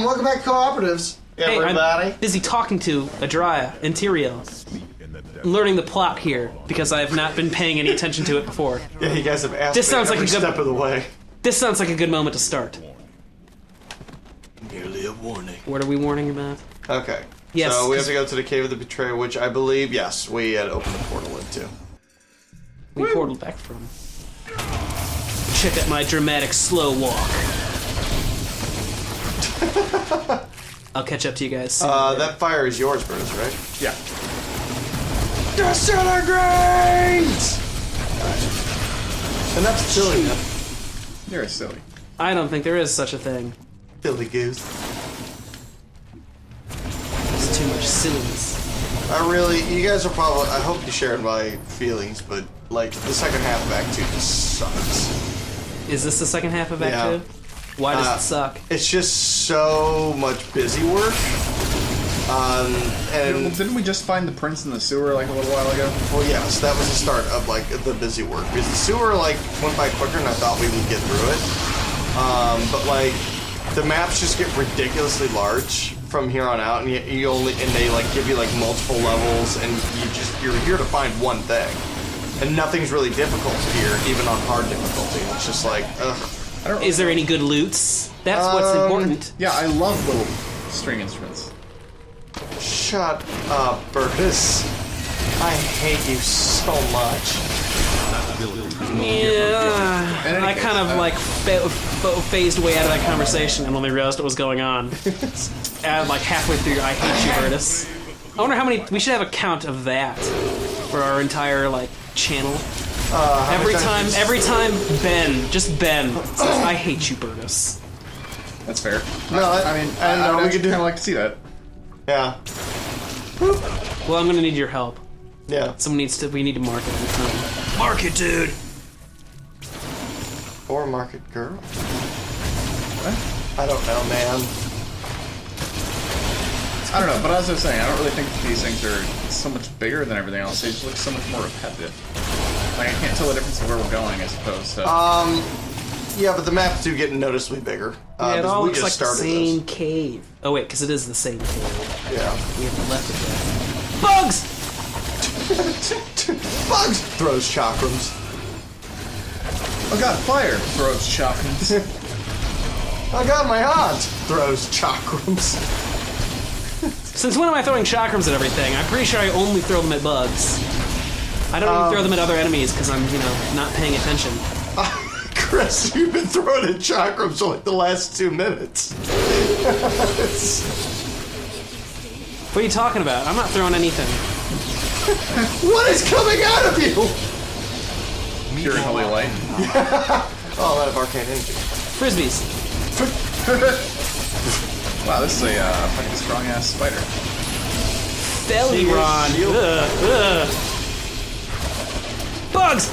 Welcome back to Co-Operatives, everybody. I'm busy talking to Adraya and Tyrael. Learning the plot here because I have not been paying any attention to it before. Yeah, you guys have asked This me sounds like every a good step of the way. This sounds like a good moment to start. Merely a warning. What are we warning about? Okay. Yes, So we have to go to the Cave of the Betrayer, which I believe, yes, we had opened the portal into. We portaled back from. Check out my dramatic slow walk. I'll catch up to you guys soon. That fire is yours, Bruce, right? Yeah. Disintegrate! And that's silly. You're silly. I don't think there is such a thing. Silly goose. It's too much silliness. You guys are probably, I hope you shared my feelings, but, like, the second half of Act 2 just sucks. Is this the second half of Act 2? Why does it suck? It's just so much busy work. And Didn't we just find the prince in the sewer like a little while ago? well, yes, that was the start of like the busy work because the sewer like went by quicker than I thought we would get through it. But like the maps just get ridiculously large from here on out, and they like give you like multiple levels, and you're here to find one thing, and nothing's really difficult here, even on hard difficulty. It's just like, ugh. Is there any good loots? That's what's important. Yeah, I love little string instruments. Shut up, Burgess. I hate you so much. Yeah, I kind of like phased away out of that conversation and only realized what was going on. Like halfway through, I hate you, Burgess. I wonder how many. We should have a count of that for our entire like channel. Every time Ben says, I hate you, Burgess. That's fair. No, I mean, I would kind of like to see that. Yeah. Well, I'm gonna need your help. Yeah. We need to mark it every time. Mark it, dude! Or market girl. What? I don't know, man. I don't know, but as I was saying, I don't really think these things are so much bigger than everything else. They just look so much more repetitive. Like, I can't tell the difference of where we're going, I suppose. So. Yeah, but the maps do get noticeably bigger. Yeah, it all we looks just like the started same this. cave. Oh wait, because it is the same cave. Yeah. We haven't left it yet. Bugs! Bugs throws chakrams. Oh god, fire throws chakrams. Oh god, my aunt throws chakrams. Since when am I throwing chakrams at everything? I'm pretty sure I only throw them at bugs. I don't even throw them at other enemies because I'm, not paying attention. Chris, you've been throwing at chakrams for like the last 2 minutes. What are you talking about? I'm not throwing anything. What is coming out of you? Pure and holy light. Oh, that of arcane energy. Frisbees. Wow, this is a fucking strong ass spider. Feliron. Shield. Ugh. Bugs!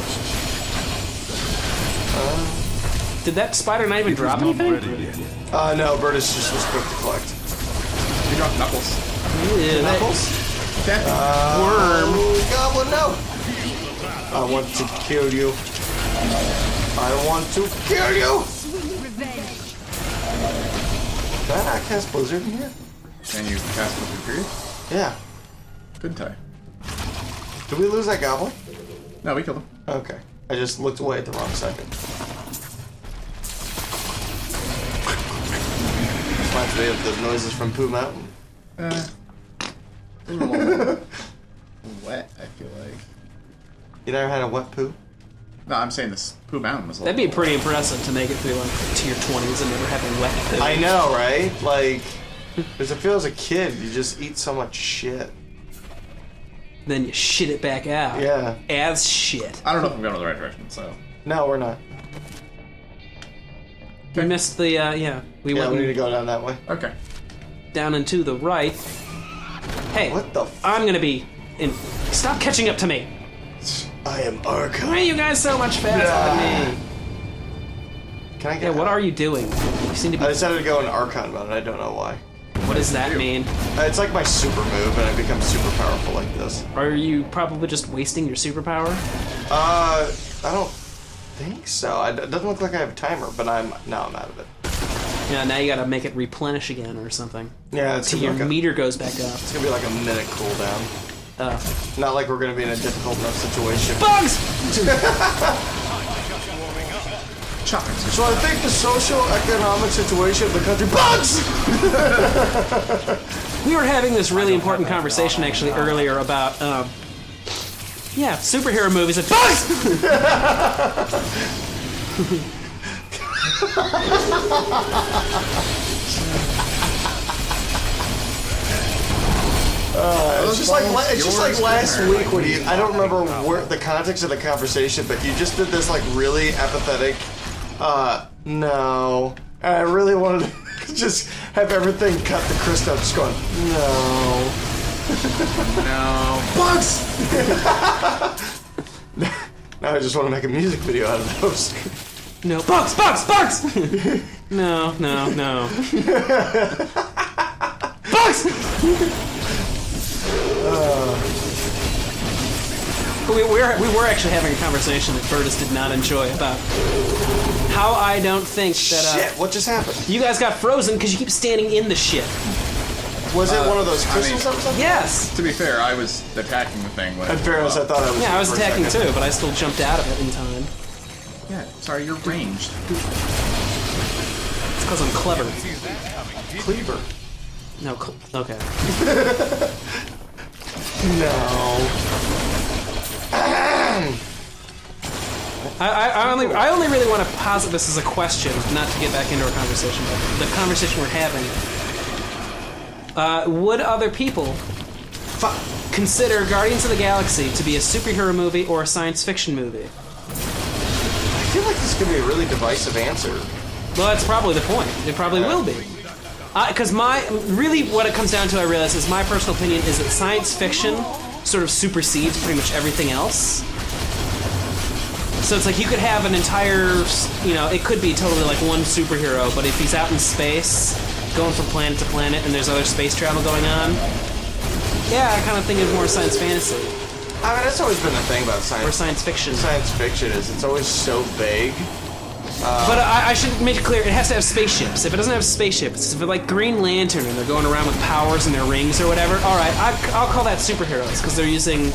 Did that spider not even drop anything? No, Burtis just was quick to collect. You dropped Knuckles. Yeah, Knuckles? Worm. Goblin, no! I want to kill you. I want to kill you! Can I not cast Blizzard in here? And you cast with your period? Yeah. Good tie. Did we lose that goblin? No, we killed him. Okay. I just looked away at the wrong second. Reminds me of the noises from Pooh Mountain. Wet, I feel like. You never had a wet poo? No, I'm saying this Pooh Mountain was a That'd be pretty impressive to make it through like to your 20s and never have a wet poo. I know, right? Like, because I feel as a kid, you just eat so much shit. Then you shit it back out. Yeah. As shit. I don't know if I'm going in the right direction, so. No, we're not. We missed the, We Yeah, went we need to go down that way. Okay. down and to the right. Hey, What the I'm gonna be in... Stop catching up to me! I am Arca. Why are you guys so much faster than me? Can I get Yeah, what are you doing? You seem to be... I decided to go in Archon mode, and I don't know why. What does that mean? It's like my super move, and I become super powerful like this. Are you probably just wasting your superpower? I don't think so. It doesn't look like I have a timer, but I'm out of it. Yeah, now you gotta make it replenish again or something. Yeah, it's Till gonna your be like meter goes back up. it's gonna be like a minute cooldown. Not like we're gonna be in a difficult enough situation. Bugs! So I think the socio-economic situation of the country... Bugs! We were having this really important conversation actually earlier about, yeah, superhero movies and bugs! It's just like last week when I don't remember where the context of the conversation, but you just did this like really apathetic, no. And I really wanted to just have everything cut to Krista just going, no. No. Bugs! Now I just want to make a music video out of those. No, bugs! No. Bugs! We were actually having a conversation that Burtis did not enjoy about how I don't think that... Shit, what just happened? You guys got frozen because you keep standing in the shit. Was it one of those crystals that was up there? Yes! To be fair, I was attacking the thing when In fairness, I thought I was... Yeah, I was for a attacking second. too, but I still jumped out of it in time. Yeah, sorry, you're ranged. It's because I'm clever. Cleaver. No, okay. No. I only really want to posit this as a question, not to get back into our conversation, but the conversation we're having. Would other people consider Guardians of the Galaxy to be a superhero movie or a science fiction movie? I feel like this is going to be a really divisive answer. Well, that's probably the point. It probably will be. Because what it comes down to, I realize, is my personal opinion is that science fiction sort of supersedes pretty much everything else. So it's like you could have an entire, it could be totally like one superhero, but if he's out in space, going from planet to planet, and there's other space travel going on, yeah, I kind of think it's more science fantasy. I mean, that's always been the thing about Or science fiction. Science fiction is it's always so vague. But I should make it clear, it has to have spaceships. If it doesn't have spaceships, if it's like Green Lantern and they're going around with powers in their rings or whatever, alright, I'll call that superheroes, because they're using,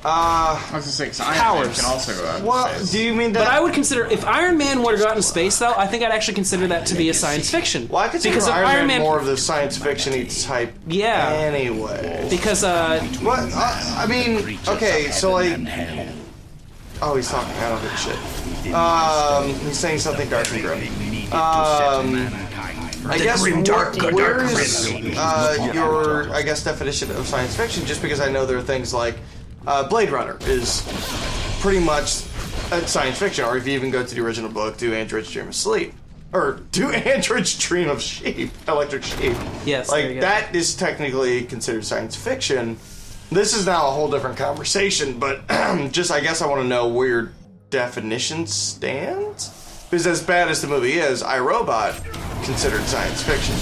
I was gonna say, 'cause Iron Man powers. can also go out in What space. do you mean that? But I would consider, if Iron Man were to go out in space, though, I think I'd actually consider that to be a science fiction. Well, I consider because if Iron Man more of the science fiction-y type. Yeah. Anyway. Because, What? I mean, okay, so like. Oh, he's talking. I don't give a shit. He's saying something dark and grim. I guess where's your, I guess, definition of science fiction? Just because I know there are things like Blade Runner is pretty much science fiction, or if you even go to the original book, Do Androids Dream of Sleep? Or Do Androids Dream of Sheep? Electric Sheep. Yes, there you Like, go. that is technically considered science fiction. This is now a whole different conversation, but just, I guess I want to know where your definition stands? Because as bad as the movie is, iRobot considered science fiction.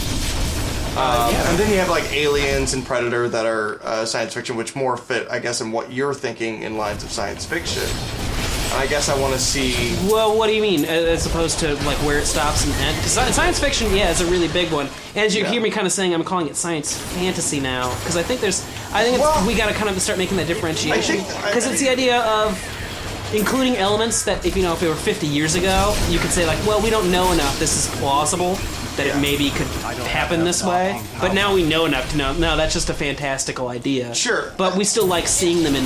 And then you have like Aliens and Predator that are science fiction, which more fit, I guess, in what you're thinking in lines of science fiction. And I guess I want to see... well, what do you mean, as opposed to, like, where it stops and ends? Because science fiction, yeah, is a really big one. And as you hear me kind of saying, I'm calling it science fantasy now, because I think we got to kind of start making that differentiation. Because it's the idea of including elements that, if it were 50 years ago, you could say, like, well, we don't know enough, this is plausible, that it maybe could happen this way. But now we know enough to know, no, that's just a fantastical idea. Sure. But we still like seeing them in,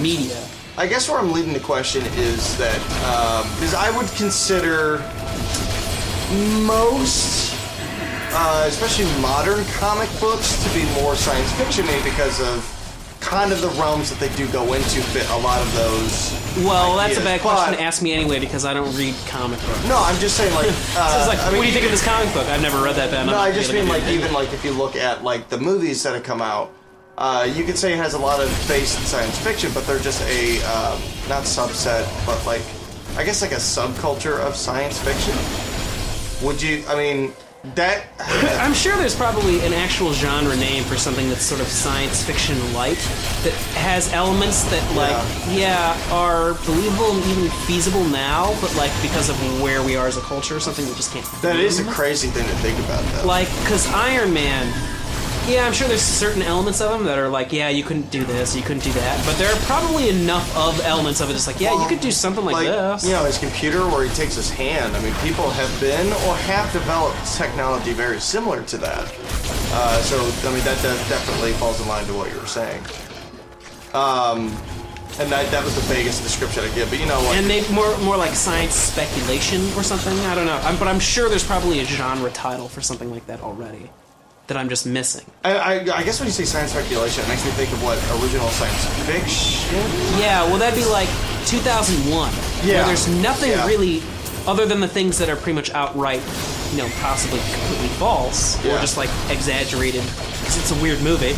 media. I guess where I'm leading the question is that, because I would consider most, especially modern comic books, to be more science fiction-y because of kind of the realms that they do go into fit a lot of those Well, that's a ideas. bad question to ask me anyway because I don't read comic books. No, I'm just saying, like... So it's like, what do you think of this comic book? I've never read that bad. No, I just mean, like, even, like, if you look at, like, the movies that have come out, you could say it has a lot of base in science fiction, but they're just a, not subset, but, like, I guess, like, a subculture of science fiction. Would you, I mean... That I'm sure there's probably an actual genre name for something that's sort of science fiction light that has elements that are believable and even feasible now, but like because of where we are as a culture, something we just can't. that is a crazy thing to think about, though. Like, because Iron Man, yeah, I'm sure there's certain elements of him that are like, yeah, you couldn't do this, you couldn't do that, but there are probably enough of elements of it that's like, yeah, you could do something like this. You know, his computer where he takes his hand, I mean, people have been or have developed technology very similar to that. So, I mean, that definitely falls in line to what you were saying. And that was the vaguest description I give, but you know what? And maybe more like science speculation or something, I don't know. But I'm sure there's probably a genre title for something like that already that I'm just missing. I guess when you say science speculation, it makes me think of what original science fiction? Yeah, well, that'd be like 2001, where there's nothing really other than the things that are pretty much outright, you know, possibly completely false or just like exaggerated because it's a weird movie.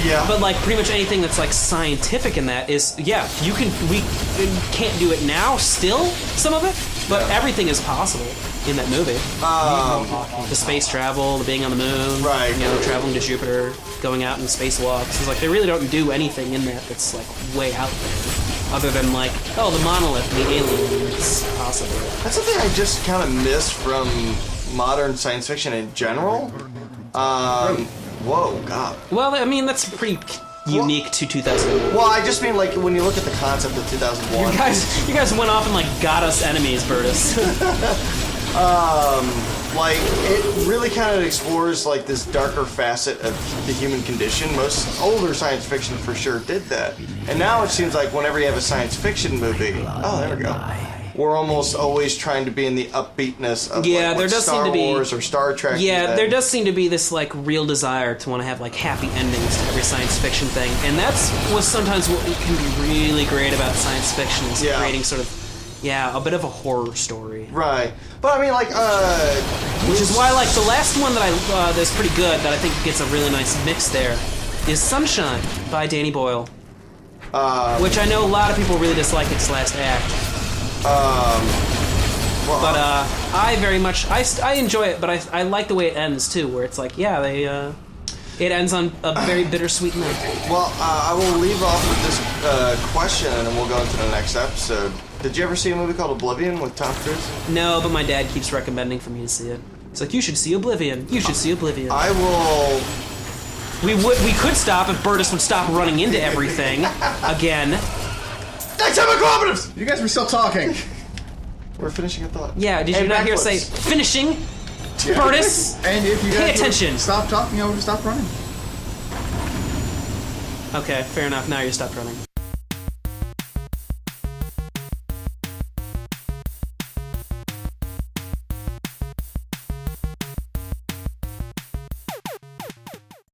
Yeah. But like pretty much anything that's like scientific in that is we can't do it now still, some of it, but everything is possible in that movie. The space travel, the being on the moon, right? You know, traveling to Jupiter, going out in spacewalks. It's like they really don't do anything in that that's like way out there, other than like, oh, the monolith, the aliens, possibly. That's something I just kind of miss from modern science fiction in general. Whoa, God. Well, I mean, that's pretty unique to 2001. Well, I just mean like when you look at the concept of 2001. You guys went off and like got us enemies, Bertus. Like, it really kind of explores, like, this darker facet of the human condition. Most older science fiction, for sure, did that. And now it seems like whenever you have a science fiction movie... Oh, there we go. We're almost always trying to be in the upbeatness of, like, Star Wars or Star Trek. Yeah, there does seem to be this, like, real desire to want to have, like, happy endings to every science fiction thing. And that's was sometimes what can be really great about science fiction, is creating sort of... Yeah, a bit of a horror story. Right. But I mean, like, which is why, like, the last one that that's pretty good, that I think gets a really nice mix there, is Sunshine by Danny Boyle. Which I know a lot of people really dislike its last act. But I very much, I enjoy it, but I like the way it ends, too, where it's like, yeah, it ends on a very bittersweet note. Well, I will leave off with this question, and then we'll go into the next episode. Did you ever see a movie called Oblivion with Tom Cruise? No, but my dad keeps recommending for me to see it. It's like, you should see Oblivion. You should see Oblivion. I will... We could stop if Bertus would stop running into everything again. Next time on Co-Operatives! You guys were still talking. We're finishing a thought. Yeah, did you not hear say finishing? Bertus! And if you guys pay attention. Stop talking, I would have stopped running. Okay, fair enough. Now you stopped running.